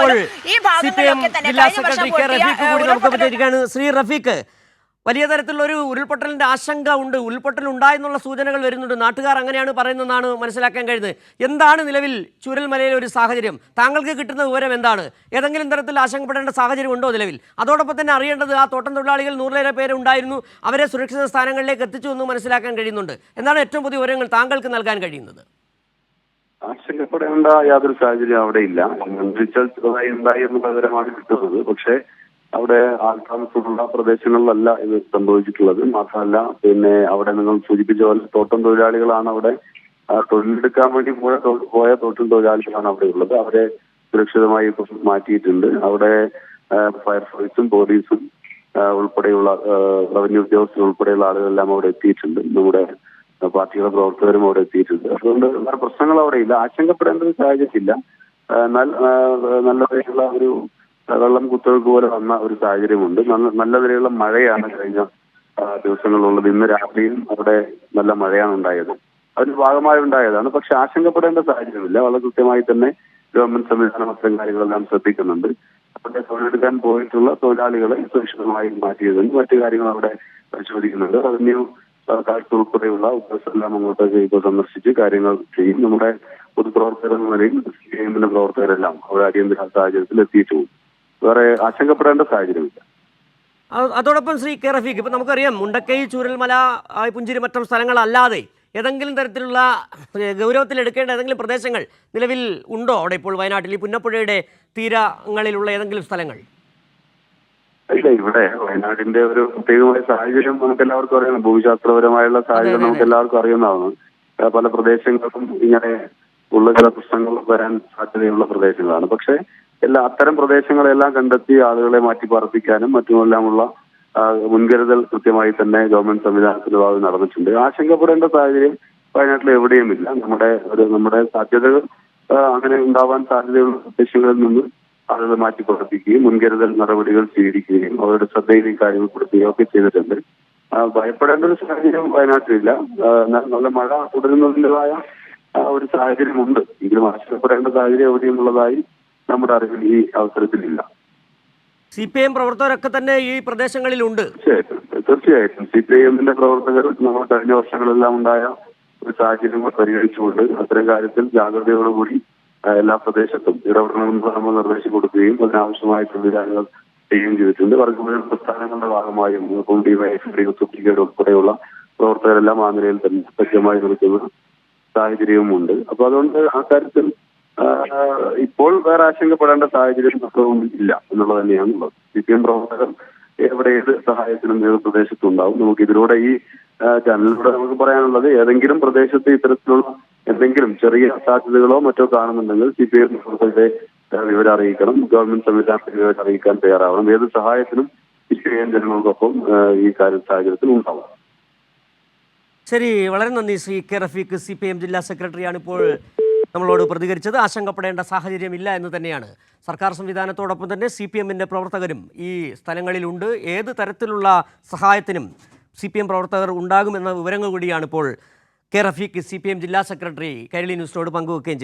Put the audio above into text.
ഇപ്പോൾ CPM ജില്ലാ secretary K Rafeeq കൂടി നമുക്ക് പറ്റിയിരിക്കുകയാണ്. ശ്രീ റഫീഖ്, വലിയ തരത്തിലുള്ള ഒരു ഉരുൾപൊട്ടലിന്റെ ആശങ്ക ഉണ്ട്, ഉരുൾപൊട്ടൽ ഉണ്ടായെന്നുള്ള സൂചനകൾ വരുന്നുണ്ട്. നാട്ടുകാർ അങ്ങനെയാണ് പറയുന്നതെന്നാണ് മനസ്സിലാക്കാൻ കഴിയുന്നത്. എന്താണ് നിലവിൽ ചൂരൽമലയിലെ ഒരു സാഹചര്യം? താങ്കൾക്ക് കിട്ടുന്ന വിവരം എന്താണ്? ഏതെങ്കിലും തരത്തിൽ ആശങ്കപ്പെടേണ്ട സാഹചര്യം ഉണ്ടോ നിലവിൽ? അതോടൊപ്പം തന്നെ അറിയേണ്ടത്, ആ തോട്ടം തൊഴിലാളികൾ 100-ലേറെ പേര് ഉണ്ടായിരുന്നു, അവരെ സുരക്ഷിത സ്ഥാനങ്ങളിലേക്ക് എത്തിച്ചു എന്ന് മനസ്സിലാക്കാൻ കഴിയുന്നുണ്ട്. എന്താണ് ഏറ്റവും പുതിയ വിവരങ്ങൾ താങ്കൾക്ക് നൽകാൻ കഴിയുന്നത്? ആശങ്കപ്പെടേണ്ട യാതൊരു സാഹചര്യം അവിടെ ഇല്ല. മണ്ണിടിച്ചിൽ ചെറുതായി ഉണ്ടായി എന്നുള്ള വിവരമാണ് കിട്ടുന്നത്. പക്ഷേ അവിടെ ആൾത്താമസമുള്ള പ്രദേശങ്ങളിലല്ല ഇത് സംഭവിച്ചിട്ടുള്ളത്. മാത്രമല്ല, അവിടെ നിങ്ങൾ സൂചിപ്പിച്ച പോലെ തോട്ടം തൊഴിലാളികളാണ് അവിടെ തൊഴിലെടുക്കാൻ വേണ്ടി പോയ തോട്ടം തൊഴിലാളികളാണ് അവിടെ ഉള്ളത്. അവരെ സുരക്ഷിതമായി മാറ്റിയിട്ടുണ്ട്. അവിടെ ഫയർഫോഴ്സും പോലീസും ഉൾപ്പെടെയുള്ള റവന്യൂ ഉദ്യോഗസ്ഥർ ഉൾപ്പെടെയുള്ള ആളുകളെല്ലാം അവിടെ എത്തിയിട്ടുണ്ട്. നമ്മുടെ പാർട്ടിയുടെ പ്രവർത്തകരും അവിടെ എത്തിയിട്ടുണ്ട്. അതുകൊണ്ട് വേറെ പ്രശ്നങ്ങൾ അവിടെ ഇല്ല. ആശങ്കപ്പെടേണ്ട ഒരു സാഹചര്യമില്ല. എന്നാൽ നല്ല നിലയിലുള്ള ഒരു വെള്ളം കുത്തൊഴുക്ക് പോലെ വന്ന ഒരു സാഹചര്യമുണ്ട്. നല്ല നിലയിലുള്ള മഴയാണ് കഴിഞ്ഞ ദിവസങ്ങളിലുള്ളത്. ഇന്ന് രാത്രിയും അവിടെ നല്ല മഴയാണ് ഉണ്ടായത്. അതിന് ഭാഗമായി ഉണ്ടായതാണ്. പക്ഷെ ആശങ്കപ്പെടേണ്ട സാഹചര്യമില്ല. വളരെ കൃത്യമായി തന്നെ ഗവൺമെന്റ് സംവിധാനം അത്തരം കാര്യങ്ങളെല്ലാം ശ്രദ്ധിക്കുന്നുണ്ട്. അവിടെ തൊഴിലെടുക്കാൻ പോയിട്ടുള്ള തൊഴിലാളികളെ സുരക്ഷിതമായി മാറ്റിയതുണ്ട്. മറ്റു കാര്യങ്ങൾ അവിടെ പരിശോധിക്കുന്നുണ്ട്. റവന്യൂ കളക്ടർ ഉൾപ്പെടെയുള്ള ഉദ്യോഗസ്ഥരെല്ലാം അങ്ങോട്ടേക്ക് ഇപ്പോൾ സന്ദർശിച്ച് കാര്യങ്ങൾ ചെയ്യും. നമ്മുടെ പൊതുപ്രവർത്തകർ എന്ന നിലയിൽ CPM പ്രവർത്തകരെല്ലാം അവിടെ അടിയന്തര സാഹചര്യത്തിൽ എത്തിയിട്ടു. വേറെ ആശങ്കപ്പെടേണ്ട സാഹചര്യമില്ല. അതോടൊപ്പം ശ്രീ കെ റഫീഖ്, ഇപ്പം നമുക്കറിയാം, മുണ്ടക്കൈ, ചൂരൽമല, പുഞ്ചിരി, മറ്റം സ്ഥലങ്ങളല്ലാതെ ഏതെങ്കിലും തരത്തിലുള്ള ഗൗരവത്തിലെടുക്കേണ്ട ഏതെങ്കിലും പ്രദേശങ്ങൾ നിലവിൽ ഉണ്ടോ അവിടെ ഇപ്പോൾ വയനാട്ടിൽ, ഈ പുന്നപ്പുഴയുടെ തീരങ്ങളിലുള്ള ഏതെങ്കിലും സ്ഥലങ്ങൾ? ഇല്ല, ഇവിടെ വയനാടിന്റെ ഒരു പ്രത്യേകമായ സാഹചര്യം നമുക്ക് എല്ലാവർക്കും അറിയാം. ഭൂമിശാസ്ത്രപരമായുള്ള സാഹചര്യം നമുക്ക് എല്ലാവർക്കും അറിയുന്നതാണ്. പല പ്രദേശങ്ങൾക്കും ഇങ്ങനെ ഉള്ള ചില പ്രശ്നങ്ങൾ വരാൻ സാധ്യതയുള്ള പ്രദേശങ്ങളാണ്. പക്ഷേ അത്തരം പ്രദേശങ്ങളെല്ലാം കണ്ടെത്തി ആളുകളെ മാറ്റി പാർപ്പിക്കാനും മറ്റുമെല്ലാമുള്ള മുൻകരുതൽ കൃത്യമായി തന്നെ ഗവൺമെന്റ് സംവിധാനത്തിന്റെ ഭാഗം നടന്നിട്ടുണ്ട്. ആശങ്കപ്പെടേണ്ട സാഹചര്യം വയനാട്ടിൽ എവിടെയുമില്ല. നമ്മുടെ സാധ്യതകൾ അങ്ങനെ ഉണ്ടാവാൻ സാധ്യതയുള്ള പ്രദേശങ്ങളിൽ നിന്ന് ആളുകളെ മാറ്റി പാർപ്പിക്കുകയും മുൻകരുതൽ നടപടികൾ സ്വീകരിക്കുകയും അവരുടെ ശ്രദ്ധയിൽ ഈ കാര്യങ്ങൾ കൊടുക്കുകയും ഒക്കെ ചെയ്തിട്ടുണ്ട്. ഭയപ്പെടേണ്ട ഒരു സാഹചര്യം വയനാട്ടിലില്ല. നല്ല മഴ തുടരുന്നതിൻ്റെതായ ഒരു സാഹചര്യമുണ്ട്. എങ്കിലും ആശങ്കപ്പെടേണ്ട സാഹചര്യം എവിടെയുമുള്ളതായി നമ്മുടെ അറിവിൽ ഈ അവസരത്തിലില്ല. CPM പ്രവർത്തകരൊക്കെ തന്നെ ഈ പ്രദേശങ്ങളിലുണ്ട്. തീർച്ചയായിട്ടും CPM പ്രവർത്തകർ നമ്മൾ കഴിഞ്ഞ വർഷങ്ങളെല്ലാം ഉണ്ടായ ഒരു സാഹചര്യങ്ങൾ പരിഗണിച്ചുകൊണ്ട് അത്തരം കാര്യത്തിൽ ജാഗ്രതയോടുകൂടി എല്ലാ പ്രദേശത്തും ഇടപെടണമെന്ന് നമ്മൾ നിർദ്ദേശം കൊടുക്കുകയും അതിനാവശ്യമായ സംവിധാനങ്ങൾ ചെയ്യുകയും ചെയ്തിട്ടുണ്ട്. വർഗീയ പ്രസ്ഥാനങ്ങളുടെ ഭാഗമായും ഡിവൈഎഫ്ഐ ഉൾപ്പെടെയുള്ള പ്രവർത്തകരെല്ലാം ആ നിലയിൽ തന്നെ സജ്ജമായി നിൽക്കുന്ന സാഹചര്യവുമുണ്ട്. അപ്പൊ അതുകൊണ്ട് ആ കാര്യത്തിൽ ഇപ്പോൾ വേറെ ആശങ്കപ്പെടേണ്ട സാഹചര്യം ഇല്ല എന്നുള്ളത് തന്നെയാണുള്ളത്. CPM പ്രവർത്തകർ എവിടെ ഏത് സഹായത്തിനും ഏത് പ്രദേശത്തുണ്ടാവും. നമുക്ക് ഇതിലൂടെ ഈ ചാനലിലൂടെ നമുക്ക് പറയാനുള്ളത്, ഏതെങ്കിലും പ്രദേശത്ത് ഇത്തരത്തിലുള്ള എന്തെങ്കിലും ചെറിയ സാധ്യതകളോ മറ്റോ കാണുന്നുണ്ടെങ്കിൽ CPM പ്രവർത്തകരെ വിവരം അറിയിക്കണം. ഗവൺമെന്റ് സംവിധാനത്തിൽ വിവരം അറിയിക്കാൻ തയ്യാറാവണം. ഏത് സഹായത്തിനും CPM ജനങ്ങൾക്കൊപ്പം ഈ സാഹചര്യത്തിൽ ഉണ്ടാവും. ശരി, വളരെ നന്ദി ശ്രീ കെ റഫീഖ്. CPM ജില്ലാ സെക്രട്ടറിയാണ് ഇപ്പോൾ നമ്മളോട് പ്രതികരിച്ചത്. ആശങ്കപ്പെടേണ്ട സാഹചര്യമില്ല എന്ന് തന്നെയാണ്. സർക്കാർ സംവിധാനത്തോടൊപ്പം തന്നെ CPM പ്രവർത്തകരും ഈ സ്ഥലങ്ങളിലുണ്ട്. ഏത് തരത്തിലുള്ള സഹായത്തിനും CPM പ്രവർത്തകർ ഉണ്ടാകുമെന്ന വിവരങ്ങൾ കൂടിയാണ് ഇപ്പോൾ കെ റഫീഖ്, CPM ജില്ലാ സെക്രട്ടറി, കൈരളി ന്യൂസിനോട് പങ്കുവെക്കുകയും ചെയ്തു.